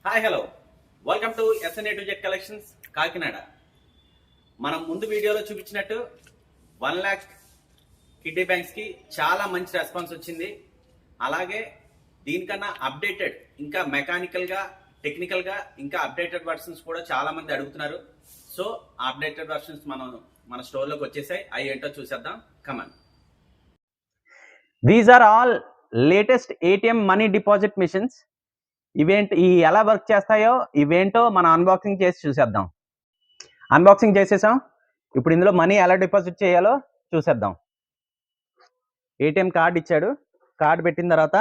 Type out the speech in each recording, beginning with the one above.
Hi hello welcome to SN A to Z collections Kakinada. మనం ముందు వీడియోలో చూపించినట్టు 1 lakh కిడ్నీ బ్యాంక్స్కి చాలా మంచి రెస్పాన్స్ వచ్చింది. అలాగే దీనికన్నా అప్డేటెడ్ ఇంకా మెకానికల్గా టెక్నికల్గా ఇంకా అప్డేటెడ్ వర్షన్స్ కూడా చాలా మంది అడుగుతున్నారు. సో అప్డేటెడ్ వర్షన్స్ మన స్టోర్లోకి వచ్చేసాయి. అవి ఏంటో చూసేద్దాం. Come on. These are all latest ATM money deposit machines. ఇవి ఎలా వర్క్ చేస్తాయో ఇవేంటో మనం అన్బాక్సింగ్ చేసి చూసేద్దాం. అన్బాక్సింగ్ చేసేసాం. ఇప్పుడు ఇందులో మనీ ఎలా డిపాజిట్ చేయాలో చూసేద్దాం. ATM కార్డ్ ఇచ్చాడు. కార్డ్ పెట్టిన తర్వాత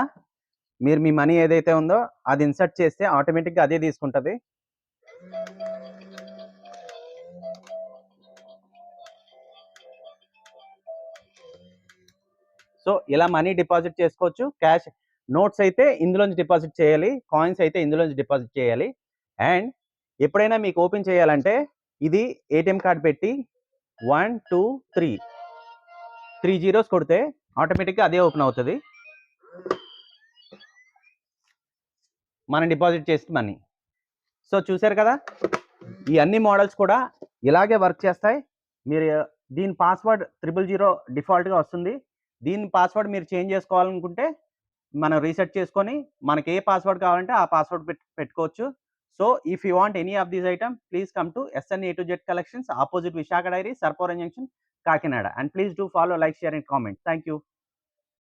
మీరు మీ మనీ ఏదైతే ఉందో అది ఇన్సర్ట్ చేస్తే ఆటోమేటిక్గా అదే తీసుకుంటుంది. సో ఇలా మనీ డిపాజిట్ చేసుకోవచ్చు. క్యాష్ నోట్స్ అయితే ఇందులోంచి డిపాజిట్ చేయాలి, కాయిన్స్ అయితే ఇందులోంచి డిపాజిట్ చేయాలి. అండ్ ఎప్పుడైనా మీకు ఓపెన్ చేయాలంటే ఇది ATM కార్డ్ పెట్టి 1 2 3 జీరోస్ కొడితే ఆటోమేటిక్గా అదే ఓపెన్ అవుతుంది. మనం డిపాజిట్ చేస్తే మనీ. సో చూసారు కదా, ఈ అన్ని మోడల్స్ కూడా ఇలాగే వర్క్ చేస్తాయి. మీరు దీని పాస్వర్డ్ 000 డిఫాల్ట్గా వస్తుంది. దీని పాస్వర్డ్ మీరు చేంజ్ చేసుకోవాలనుకుంటే మనం రీసెట్ చేసుకొని మనకి ఏ పాస్వర్డ్ కావాలంటే ఆ పాస్వర్డ్ పెట్టుకోవచ్చు. So if you want any of these item please come to SN A to Z collections, opposite Visakha dairy, Sarpavaram junction, Kakinada. And please do follow, like, share and comment. Thank you.